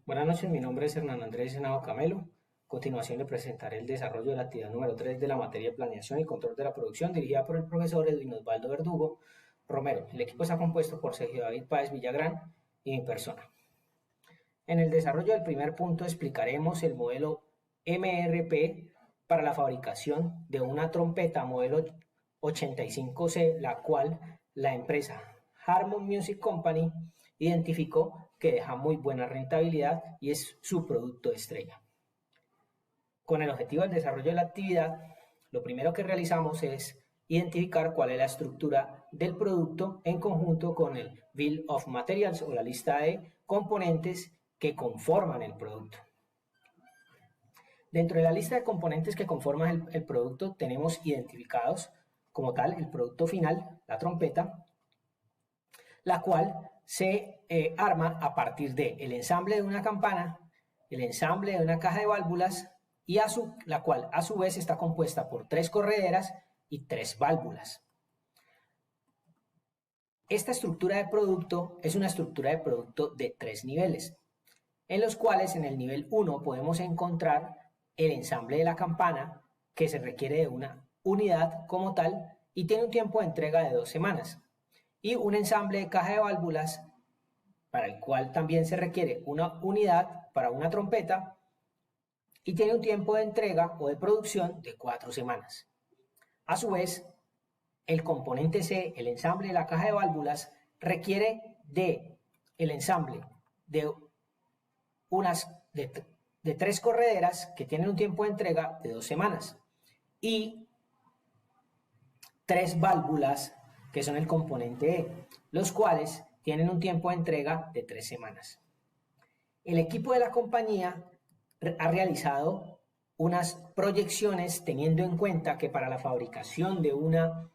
Buenas noches, mi nombre es Hernán Andrés Henao Camelo. A continuación le presentaré el desarrollo de la actividad número 3 de la materia de planeación y control de la producción, dirigida por el profesor Edwin Osvaldo Verdugo Romero. El equipo está compuesto por Sergio David Páez Villagrán y mi persona. En el desarrollo del primer punto explicaremos el modelo MRP para la fabricación de una trompeta modelo 85C, la cual la empresa Harmon Music Company identificó que deja muy buena rentabilidad y es su producto estrella. Con el objetivo del desarrollo de la actividad, lo primero que realizamos es identificar cuál es la estructura del producto en conjunto con el Bill of Materials o la lista de componentes que conforman el producto. Dentro de la lista de componentes que conforman el producto tenemos identificados como tal el producto final, la trompeta, la cual se arma a partir del ensamble de una campana, el ensamble de una caja de válvulas y la cual a su vez está compuesta por 3 correderas y 3 válvulas. Esta estructura de producto es una estructura de producto de 3 niveles, en los cuales en el nivel 1 podemos encontrar el ensamble de la campana, que se requiere de una unidad como tal y tiene un tiempo de entrega de 2 semanas. Y un ensamble de caja de válvulas para el cual también se requiere una unidad para una trompeta y tiene un tiempo de entrega o de producción de 4 semanas. A su vez, el componente C, el ensamble de la caja de válvulas, requiere de el ensamble de de 3 correderas que tienen un tiempo de entrega de 2 semanas y 3 válvulas que son el componente E, los cuales tienen un tiempo de entrega de 3 semanas. El equipo de la compañía ha realizado unas proyecciones teniendo en cuenta que para la fabricación de una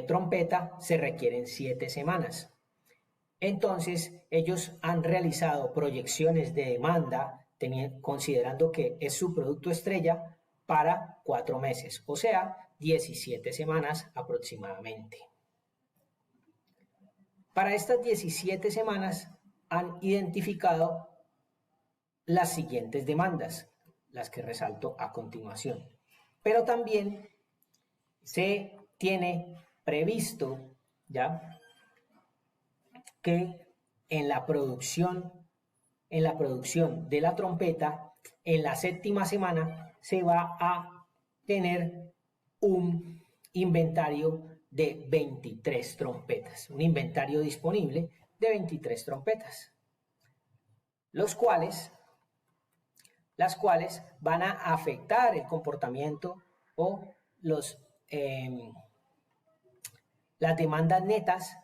trompeta se requieren 7 semanas. Entonces, ellos han realizado proyecciones de demanda considerando que es su producto estrella para 4 meses, o sea, 17 semanas aproximadamente. Para estas 17 semanas han identificado las siguientes demandas, las que resalto a continuación. Pero también se tiene previsto ya que en la producción de la trompeta, en la 7ª semana se va a tener un inventario de 23 trompetas, un inventario disponible de 23 trompetas, las cuales van a afectar el comportamiento o las demandas netas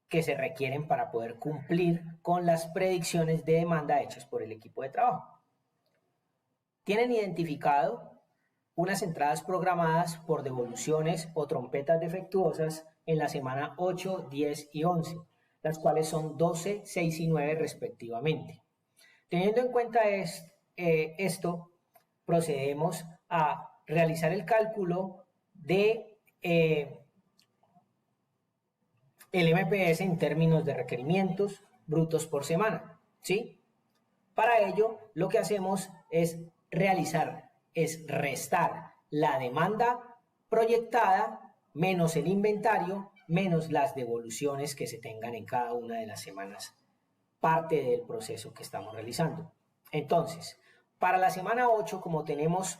que se requieren para poder cumplir con las predicciones de demanda hechas por el equipo de trabajo. Tienen identificado unas entradas programadas por devoluciones o trompetas defectuosas en la semana 8, 10 y 11, las cuales son 12, 6 y 9 respectivamente. Teniendo en cuenta esto, procedemos a realizar el cálculo de el MPS en términos de requerimientos brutos por semana, ¿sí? Para ello, lo que hacemos es restar la demanda proyectada menos el inventario, menos las devoluciones que se tengan en cada una de las semanas, parte del proceso que estamos realizando. Entonces, para la semana 8, como tenemos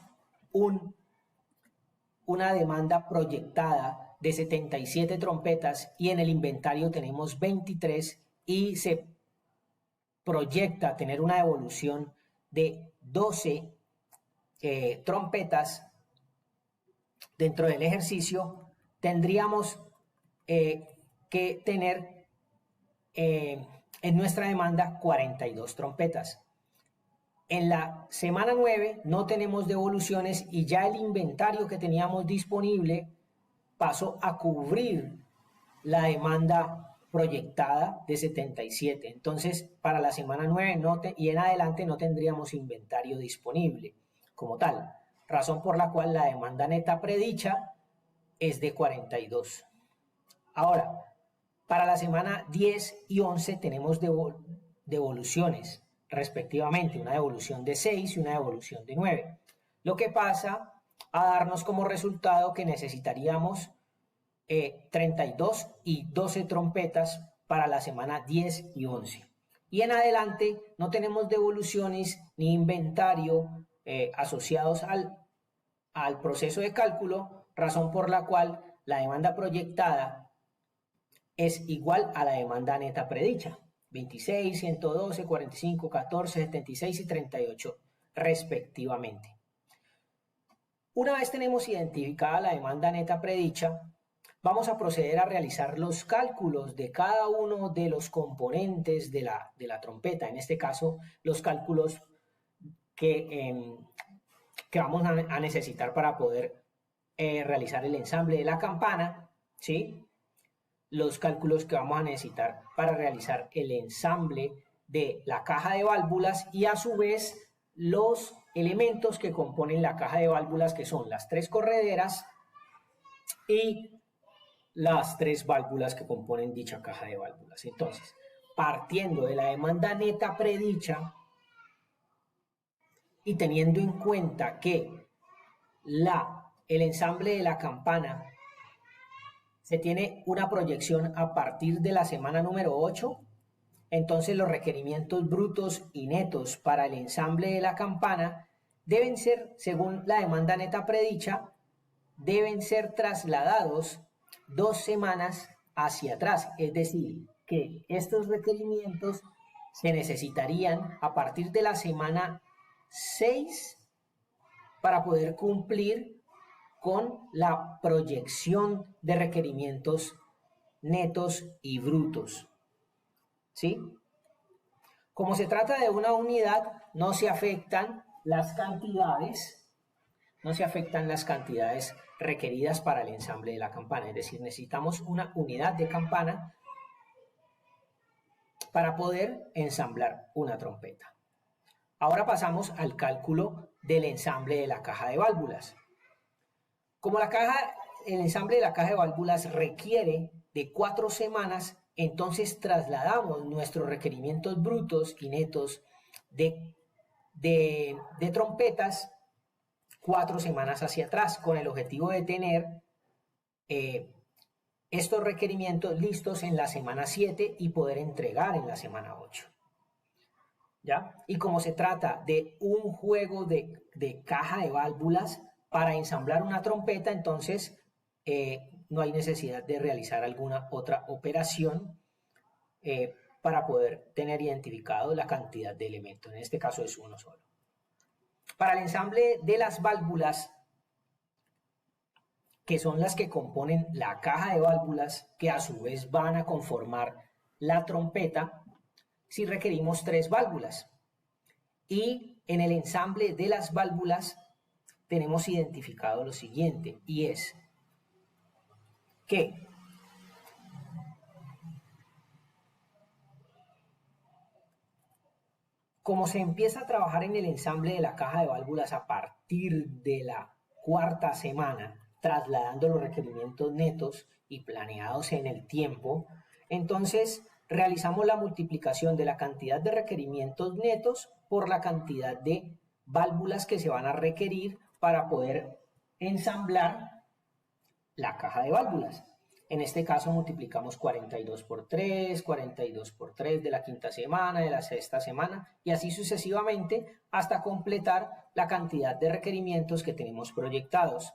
una demanda proyectada de 77 trompetas y en el inventario tenemos 23 y se proyecta tener una devolución de 12 trompetas dentro del ejercicio, tendríamos que tener en nuestra demanda 42 trompetas. En la semana 9 no tenemos devoluciones y ya el inventario que teníamos disponible pasó a cubrir la demanda proyectada de 77. Entonces, para la semana 9 y en adelante no tendríamos inventario disponible como tal, razón por la cual la demanda neta predicha es de 42. Ahora, para la semana 10 y 11 tenemos devoluciones, respectivamente, una devolución de 6 y una devolución de 9. Lo que pasa a darnos como resultado que necesitaríamos 32 y 12 trompetas para la semana 10 y 11. Y en adelante no tenemos devoluciones ni inventario asociados al proceso de cálculo, razón por la cual la demanda proyectada es igual a la demanda neta predicha, 26, 112, 45, 14, 76 y 38 respectivamente. Una vez tenemos identificada la demanda neta predicha, vamos a proceder a realizar los cálculos de cada uno de los componentes de la trompeta, en este caso los cálculos que vamos a necesitar para poder realizar el ensamble de la campana, ¿sí? Los cálculos que vamos a necesitar para realizar el ensamble de la caja de válvulas y a su vez los elementos que componen la caja de válvulas, que son las 3 correderas y las 3 válvulas que componen dicha caja de válvulas. Entonces, partiendo de la demanda neta predicha y teniendo en cuenta que el ensamble de la campana se tiene una proyección a partir de la semana número 8, entonces los requerimientos brutos y netos para el ensamble de la campana deben ser, según la demanda neta predicha, deben ser trasladados 2 semanas hacia atrás, es decir, que estos requerimientos se necesitarían a partir de la semana 6 para poder cumplir con la proyección de requerimientos netos y brutos, ¿sí? Como se trata de una unidad, no se afectan las cantidades requeridas para el ensamble de la campana, es decir, necesitamos una unidad de campana para poder ensamblar una trompeta. Ahora pasamos al cálculo del ensamble de la caja de válvulas. Como el ensamble de la caja de válvulas requiere de 4 semanas, entonces trasladamos nuestros requerimientos brutos y netos de trompetas 4 semanas hacia atrás, con el objetivo de tener estos requerimientos listos en la semana 7 y poder entregar en la semana 8. ¿Ya? Y como se trata de un juego de caja de válvulas, para ensamblar una trompeta, entonces no hay necesidad de realizar alguna otra operación para poder tener identificado la cantidad de elementos. En este caso es uno solo. Para el ensamble de las válvulas, que son las que componen la caja de válvulas, que a su vez van a conformar la trompeta, sí requerimos 3 válvulas. Y en el ensamble de las válvulas tenemos identificado lo siguiente, y es que como se empieza a trabajar en el ensamble de la caja de válvulas a partir de la 4ª semana, trasladando los requerimientos netos y planeados en el tiempo, entonces realizamos la multiplicación de la cantidad de requerimientos netos por la cantidad de válvulas que se van a requerir para poder ensamblar la caja de válvulas. En este caso multiplicamos 42 por 3, 42 por 3 de la 5ª semana, de la 6ª semana y así sucesivamente hasta completar la cantidad de requerimientos que tenemos proyectados.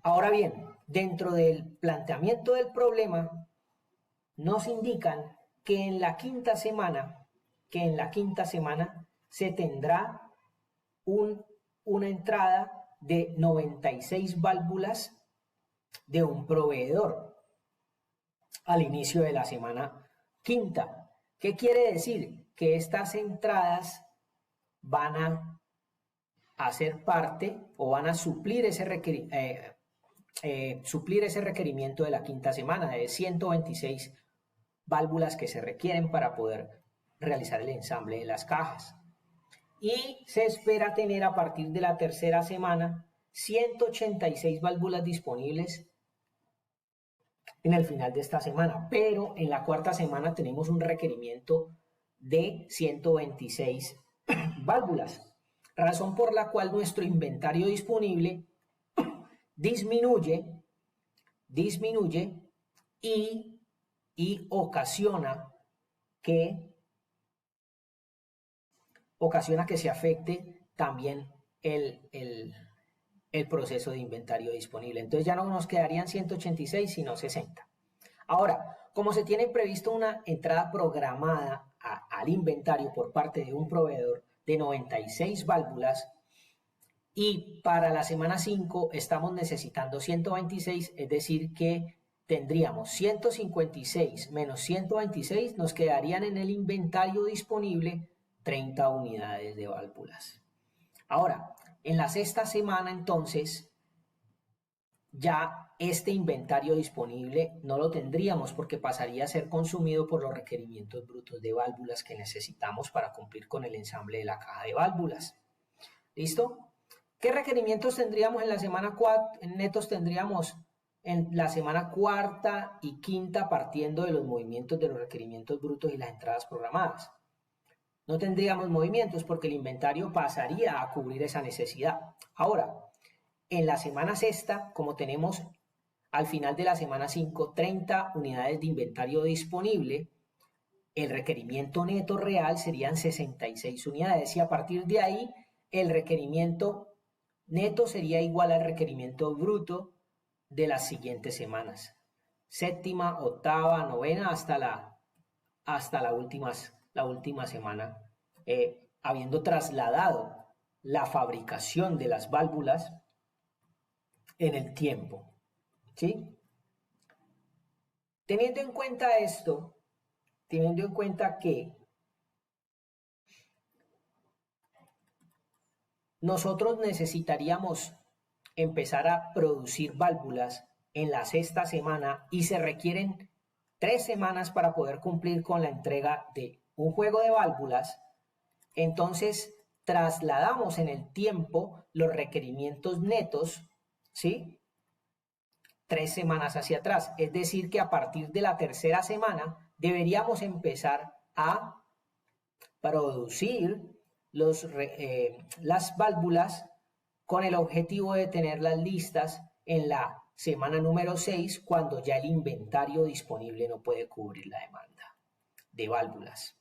Ahora bien, dentro del planteamiento del problema nos indican que en la 5ª semana se tendrá una entrada de 96 válvulas de un proveedor al inicio de la semana 5ª. ¿Qué quiere decir? Que estas entradas van a hacer parte o van a suplir ese requerimiento de la 5ª semana de 126 válvulas que se requieren para poder realizar el ensamble de las cajas. Y se espera tener a partir de la 3ª semana 186 válvulas disponibles en el final de esta semana, pero en la 4ª semana tenemos un requerimiento de 126 válvulas, razón por la cual nuestro inventario disponible disminuye y ocasiona que se afecte también el proceso de inventario disponible. Entonces ya no nos quedarían 186 sino 60. Ahora, como se tiene previsto una entrada programada al inventario por parte de un proveedor de 96 válvulas y para la semana 5 estamos necesitando 126, es decir que tendríamos 156 menos 126, nos quedarían en el inventario disponible 30 unidades de válvulas. Ahora, en la sexta semana entonces ya este inventario disponible no lo tendríamos porque pasaría a ser consumido por los requerimientos brutos de válvulas que necesitamos para cumplir con el ensamble de la caja de válvulas. ¿Listo? ¿Qué requerimientos tendríamos en la semana 4? Netos tendríamos en la semana cuarta y quinta partiendo de los movimientos de los requerimientos brutos y las entradas programadas. No tendríamos movimientos porque el inventario pasaría a cubrir esa necesidad. Ahora, en la semana sexta, como tenemos al final de la semana 5 30 unidades de inventario disponible, el requerimiento neto real serían 66 unidades y a partir de ahí el requerimiento neto sería igual al requerimiento bruto de las siguientes semanas. Séptima, octava, novena hasta la última semana, habiendo trasladado la fabricación de las válvulas en el tiempo. ¿Sí? Teniendo en cuenta esto, teniendo en cuenta que nosotros necesitaríamos empezar a producir válvulas en la sexta semana y se requieren 3 semanas para poder cumplir con la entrega de un juego de válvulas, entonces trasladamos en el tiempo los requerimientos netos, ¿sí? 3 semanas hacia atrás, es decir que a partir de la tercera semana deberíamos empezar a producir las válvulas con el objetivo de tenerlas listas en la semana número 6 cuando ya el inventario disponible no puede cubrir la demanda de válvulas.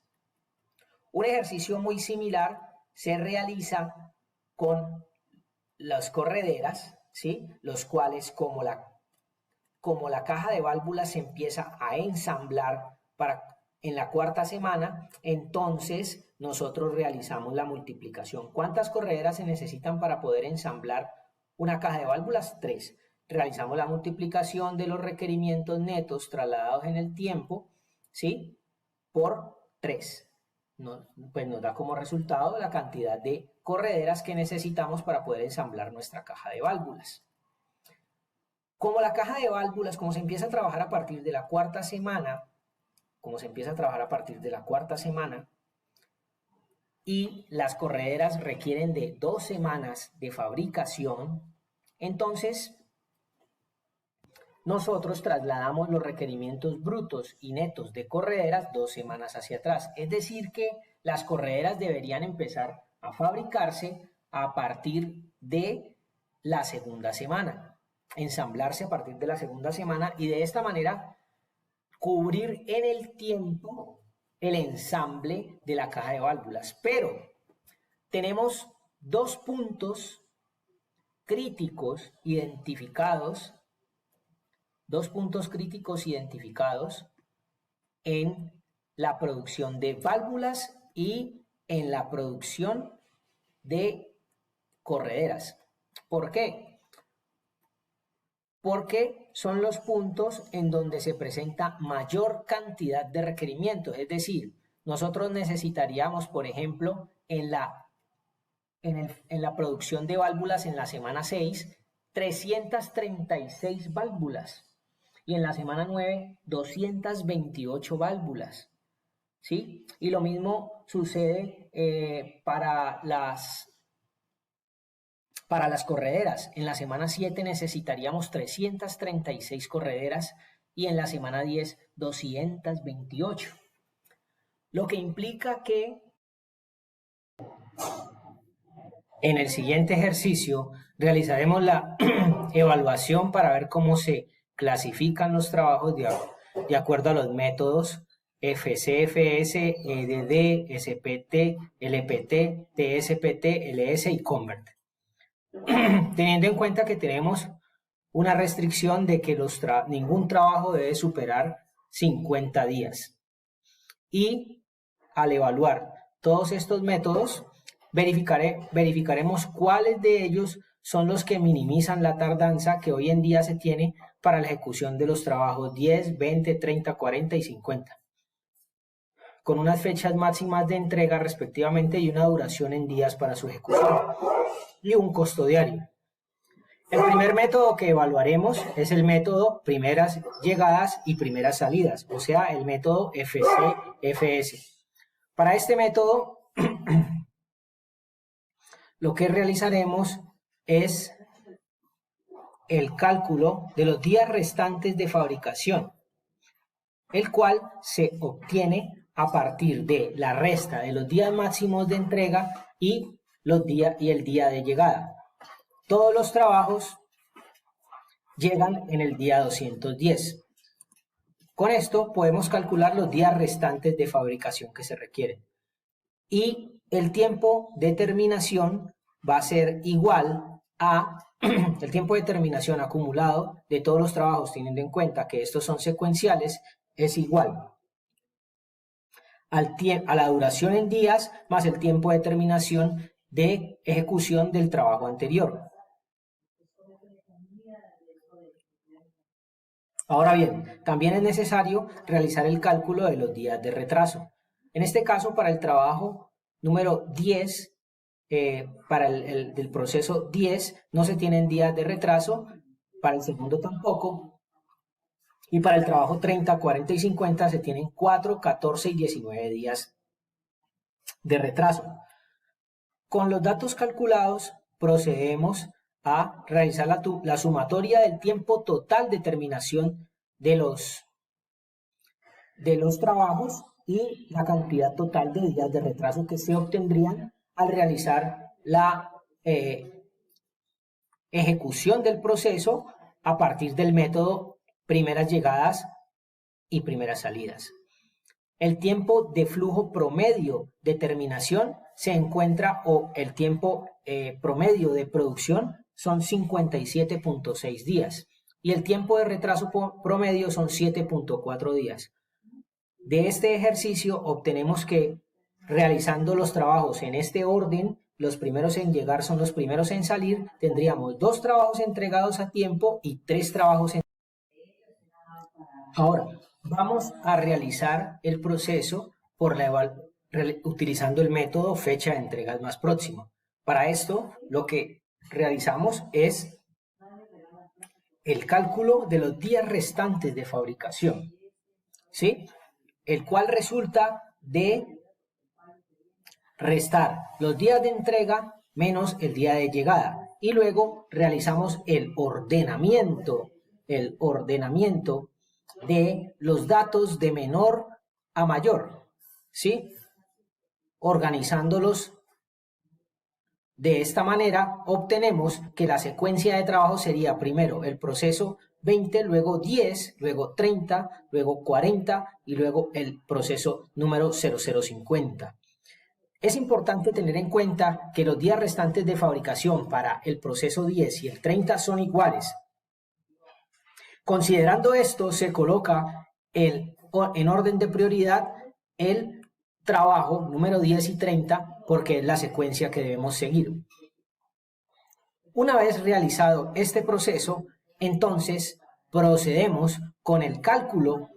Un ejercicio muy similar se realiza con las correderas, ¿sí? Los cuales como la caja de válvulas se empieza a ensamblar en la cuarta semana, entonces nosotros realizamos la multiplicación. ¿Cuántas correderas se necesitan para poder ensamblar una caja de válvulas? 3. Realizamos la multiplicación de los requerimientos netos trasladados en el tiempo, ¿sí? Por 3. Pues nos da como resultado la cantidad de correderas que necesitamos para poder ensamblar nuestra caja de válvulas. Como la caja de válvulas, como se empieza a trabajar a partir de la cuarta semana, y las correderas requieren de 2 semanas de fabricación, entonces nosotros trasladamos los requerimientos brutos y netos de correderas 2 semanas hacia atrás. Es decir que las correderas deberían empezar a fabricarse a partir de la segunda semana, ensamblarse a partir de la segunda semana y de esta manera cubrir en el tiempo el ensamble de la caja de válvulas. Pero tenemos 2 puntos críticos identificados, en la producción de válvulas y en la producción de correderas. ¿Por qué? Porque son los puntos en donde se presenta mayor cantidad de requerimientos. Es decir, nosotros necesitaríamos, por ejemplo, en la producción de válvulas en la semana 6, 336 válvulas. Y en la semana 9, 228 válvulas. ¿Sí? Y lo mismo sucede para las correderas. En la semana 7 necesitaríamos 336 correderas y en la semana 10, 228. lo que implica que en el siguiente ejercicio realizaremos la evaluación para ver cómo se clasifican los trabajos de acuerdo a los métodos FCFS, EDD, SPT, LPT, TSPT, LS y Convert. Teniendo en cuenta que tenemos una restricción de que ningún trabajo debe superar 50 días. Y al evaluar todos estos métodos, verificaremos cuáles de ellos son los que minimizan la tardanza que hoy en día se tiene para la ejecución de los trabajos 10, 20, 30, 40 y 50, con unas fechas máximas de entrega respectivamente y una duración en días para su ejecución y un costo diario. El primer método que evaluaremos es el método primeras llegadas y primeras salidas, o sea, el método FCFS. Para este método, lo que realizaremos es el cálculo de los días restantes de fabricación, el cual se obtiene a partir de la resta de los días máximos de entrega y el día de llegada. Todos los trabajos llegan en el día 210. Con esto podemos calcular los días restantes de fabricación que se requieren. Y el tiempo de terminación va a ser igual a el tiempo de terminación acumulado de todos los trabajos, teniendo en cuenta que estos son secuenciales, es igual a la duración en días más el tiempo de terminación de ejecución del trabajo anterior. Ahora bien, también es necesario realizar el cálculo de los días de retraso. En este caso, para el trabajo número 10, para del proceso 10, no se tienen días de retraso, para el segundo tampoco, y para el trabajo 30, 40 y 50 se tienen 4, 14 y 19 días de retraso. Con los datos calculados, procedemos a realizar la sumatoria del tiempo total de terminación de los trabajos y la cantidad total de días de retraso que se obtendrían al realizar la ejecución del proceso a partir del método primeras llegadas y primeras salidas. El tiempo de flujo promedio de terminación se encuentra, o el tiempo promedio de producción son 57.6 días y el tiempo de retraso promedio son 7.4 días. De este ejercicio obtenemos que realizando los trabajos en este orden, los primeros en llegar son los primeros en salir, tendríamos 2 trabajos entregados a tiempo y 3 trabajos en... Ahora, vamos a realizar el proceso utilizando el método fecha de entregas más próximo. Para esto, lo que realizamos es el cálculo de los días restantes de fabricación, ¿sí? El cual resulta de restar los días de entrega menos el día de llegada. Y luego realizamos el ordenamiento de los datos de menor a mayor, ¿sí? Organizándolos de esta manera, obtenemos que la secuencia de trabajo sería primero el proceso 20, luego 10, luego 30, luego 40 y luego el proceso número 0050. Es importante tener en cuenta que los días restantes de fabricación para el proceso 10 y el 30 son iguales. Considerando esto, se coloca en orden de prioridad el trabajo número 10 y 30 porque es la secuencia que debemos seguir. Una vez realizado este proceso, entonces procedemos con el cálculo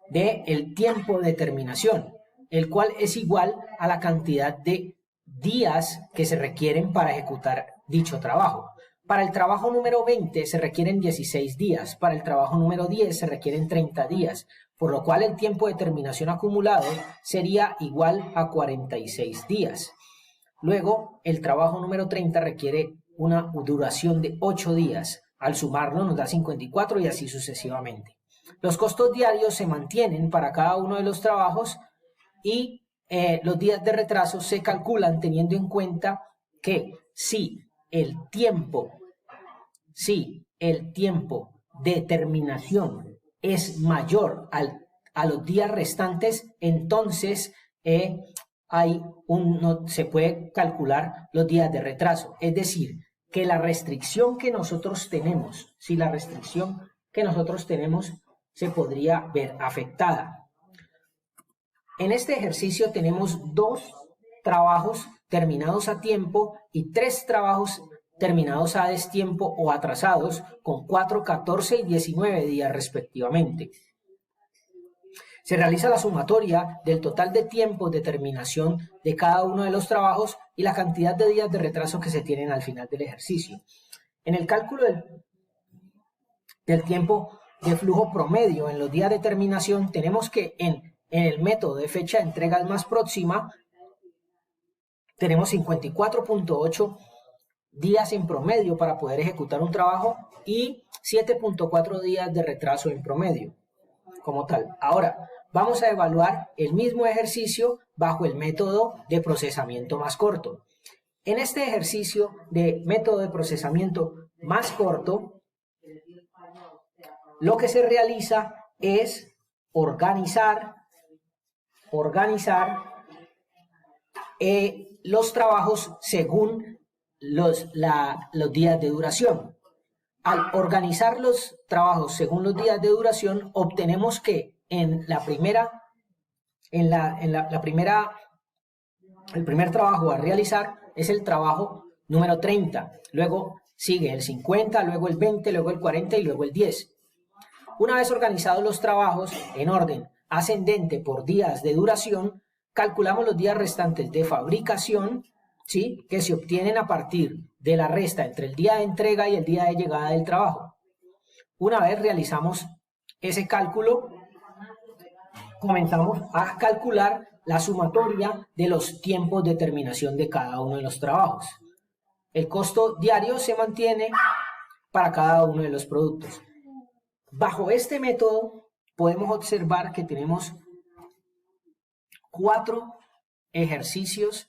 del tiempo de terminación, el cual es igual a la cantidad de días que se requieren para ejecutar dicho trabajo. Para el trabajo número 20 se requieren 16 días, para el trabajo número 10 se requieren 30 días, por lo cual el tiempo de terminación acumulado sería igual a 46 días. Luego, el trabajo número 30 requiere una duración de 8 días. Al sumarlo nos da 54 y así sucesivamente. Los costos diarios se mantienen para cada uno de los trabajos y los días de retraso se calculan teniendo en cuenta que si el tiempo de terminación es mayor a los días restantes, entonces se puede calcular los días de retraso. Es decir, que la restricción que nosotros tenemos, se podría ver afectada. En este ejercicio tenemos 2 trabajos terminados a tiempo y 3 trabajos terminados a destiempo o atrasados con 4, 14 y 19 días respectivamente. Se realiza la sumatoria del total de tiempos de terminación de cada uno de los trabajos y la cantidad de días de retraso que se tienen al final del ejercicio. En el cálculo del tiempo de flujo promedio en los días de terminación, tenemos que en el método de fecha de entrega más próxima, tenemos 54.8 días en promedio para poder ejecutar un trabajo y 7.4 días de retraso en promedio como tal. Ahora, vamos a evaluar el mismo ejercicio bajo el método de procesamiento más corto. En este ejercicio de método de procesamiento más corto, lo que se realiza es organizar los trabajos según los días de duración. Al organizar los trabajos según los días de duración, obtenemos que el primer trabajo a realizar es el trabajo número 30, luego sigue el 50, luego el 20, luego el 40 y luego el 10. Una vez organizados los trabajos en orden ascendente por días de duración, calculamos los días restantes de fabricación, ¿sí?, que se obtienen a partir de la resta entre el día de entrega y el día de llegada del trabajo. Una vez realizamos ese cálculo, comenzamos a calcular la sumatoria de los tiempos de terminación de cada uno de los trabajos. El costo diario se mantiene para cada uno de los productos. Bajo este método podemos observar que tenemos 4 ejercicios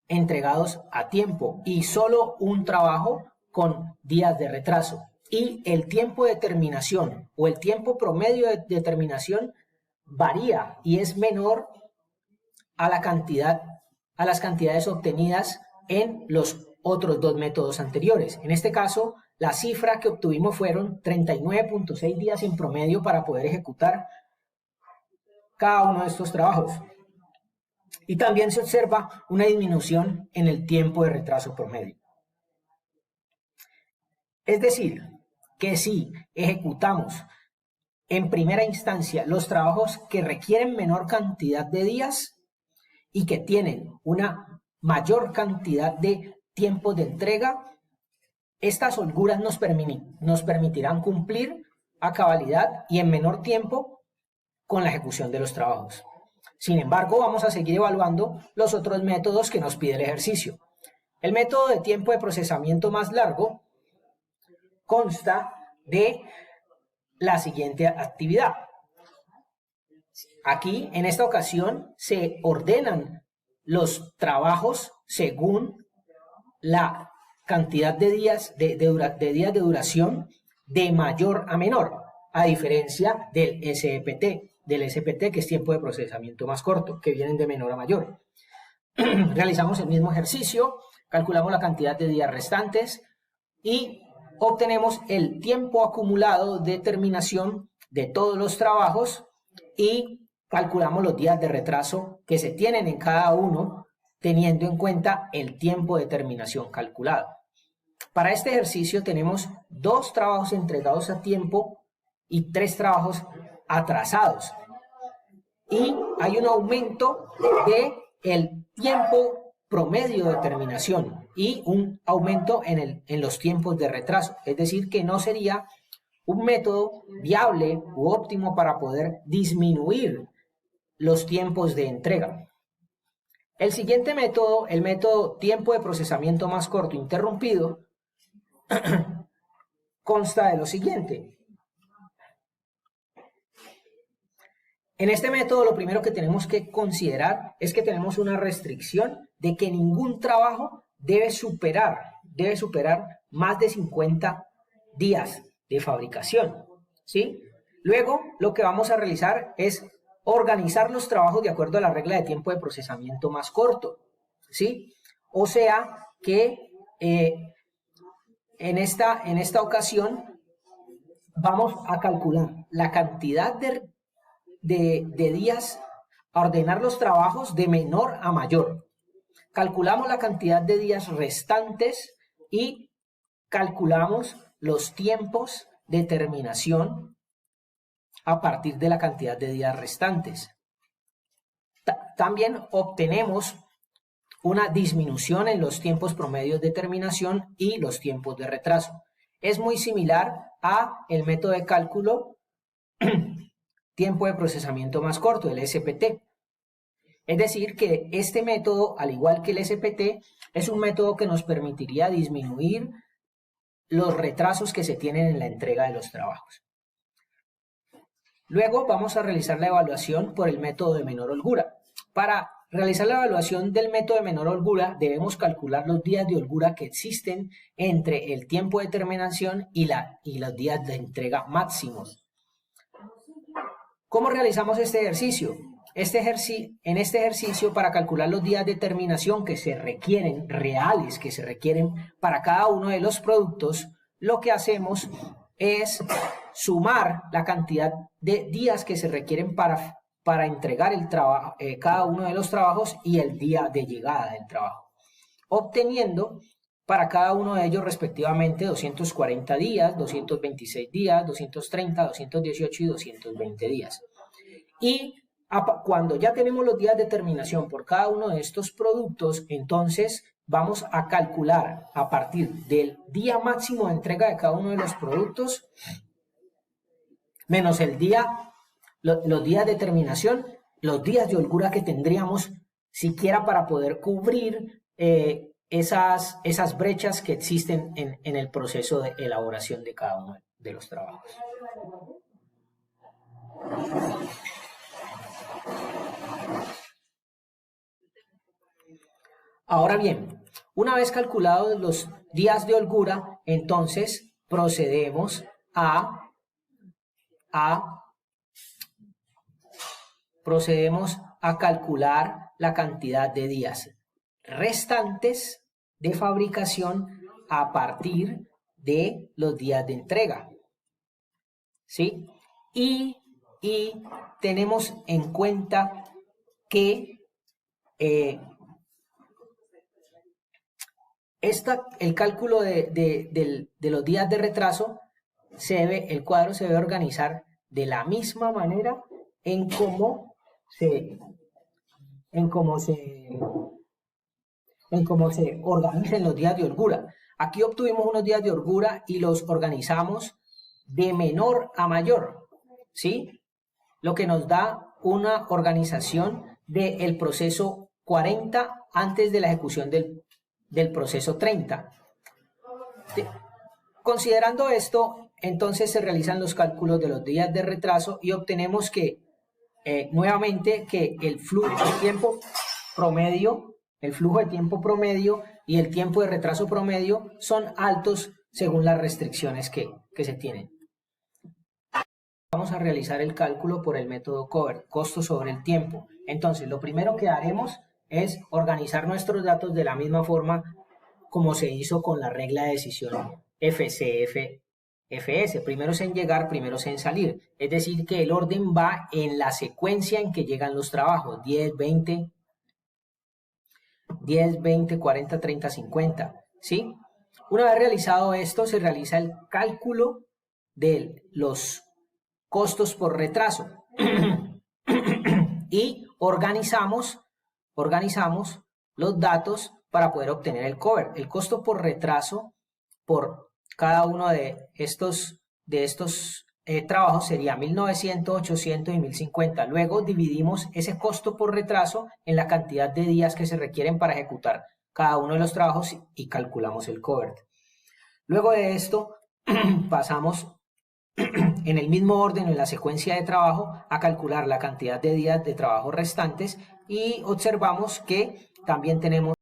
entregados a tiempo y solo un trabajo con días de retraso. Y el tiempo de terminación o el tiempo promedio de terminación varía y es menor a las cantidades obtenidas en los otros 2 métodos anteriores. En este caso, la cifra que obtuvimos fueron 39.6 días en promedio para poder ejecutar cada uno de estos trabajos. Y también se observa una disminución en el tiempo de retraso promedio. Es decir, que si ejecutamos en primera instancia los trabajos que requieren menor cantidad de días y que tienen una mayor cantidad de tiempo de entrega, estas holguras nos permitirán cumplir a cabalidad y en menor tiempo con la ejecución de los trabajos. Sin embargo, vamos a seguir evaluando los otros métodos que nos pide el ejercicio. El método de tiempo de procesamiento más largo consta de la siguiente actividad. Aquí, en esta ocasión, se ordenan los trabajos según la cantidad de días de duración de mayor a menor, a diferencia del SPT, que es tiempo de procesamiento más corto, que vienen de menor a mayor. Realizamos el mismo ejercicio, calculamos la cantidad de días restantes y obtenemos el tiempo acumulado de terminación de todos los trabajos y calculamos los días de retraso que se tienen en cada uno, teniendo en cuenta el tiempo de terminación calculado. Para este ejercicio tenemos 2 trabajos entregados a tiempo y 3 trabajos atrasados. Y hay un aumento del tiempo promedio de terminación y un aumento en los tiempos de retraso. Es decir, que no sería un método viable u óptimo para poder disminuir los tiempos de entrega. El siguiente método, el método tiempo de procesamiento más corto interrumpido, consta de lo siguiente. En este método lo primero que tenemos que considerar es que tenemos una restricción de que ningún trabajo debe superar más de 50 días de fabricación, ¿sí? Luego lo que vamos a realizar es organizar los trabajos de acuerdo a la regla de tiempo de procesamiento más corto, ¿sí? O sea que en esta ocasión vamos a calcular la cantidad de días, a ordenar los trabajos de menor a mayor. Calculamos la cantidad de días restantes y calculamos los tiempos de terminación a partir de la cantidad de días restantes. También obtenemos una disminución en los tiempos promedios de terminación y los tiempos de retraso. Es muy similar a el método de cálculo tiempo de procesamiento más corto, el SPT. Es decir, que este método, al igual que el SPT, es un método que nos permitiría disminuir los retrasos que se tienen en la entrega de los trabajos. Luego vamos a realizar la evaluación por el método de menor holgura. Para realizar la evaluación del método de menor holgura, debemos calcular los días de holgura que existen entre el tiempo de terminación y los días de entrega máximos. ¿Cómo realizamos este ejercicio? En este ejercicio, para calcular los días de terminación que se requieren, reales que se requieren para cada uno de los productos, lo que hacemos es sumar la cantidad de días que se requieren para entregar cada uno de los trabajos y el día de llegada del trabajo, obteniendo para cada uno de ellos respectivamente 240 días, 226 días, 230, 218 y 220 días. Y cuando ya tenemos los días de terminación por cada uno de estos productos, entonces vamos a calcular a partir del día máximo de entrega de cada uno de los productos menos los días de terminación, los días de holgura que tendríamos siquiera para poder cubrir esas brechas que existen en el proceso de elaboración de cada uno de los trabajos. Ahora bien, una vez calculados los días de holgura, entonces procedemos a calcular la cantidad de días restantes de fabricación a partir de los días de entrega, ¿sí? Y tenemos en cuenta que el cálculo de los días de retraso el cuadro se debe organizar de la misma manera en cómo se organizan los días de holgura. Aquí obtuvimos unos días de holgura y los organizamos de menor a mayor, ¿sí? Lo que nos da una organización del proceso 40 antes de la ejecución del proceso 30. Considerando esto, entonces se realizan los cálculos de los días de retraso y obtenemos que nuevamente que el flujo de tiempo promedio y el tiempo de retraso promedio son altos según las restricciones que se tienen. Vamos a realizar el cálculo por el método COVERT, costo sobre el tiempo. Entonces, lo primero que haremos es organizar nuestros datos de la misma forma como se hizo con la regla de decisión FCF-FS. Primeros en llegar, primeros en salir. Es decir, que el orden va en la secuencia en que llegan los trabajos. 10, 20, 40, 30, 50. ¿Sí? Una vez realizado esto, se realiza el cálculo de los costos por retraso. Y organizamos los datos para poder obtener el cover. El costo por retraso por cada uno de estos trabajos sería 1900, 800 y 1050. Luego dividimos ese costo por retraso en la cantidad de días que se requieren para ejecutar cada uno de los trabajos y calculamos el cover. Luego de esto pasamos en el mismo orden o en la secuencia de trabajo a calcular la cantidad de días de trabajo restantes y observamos que también tenemos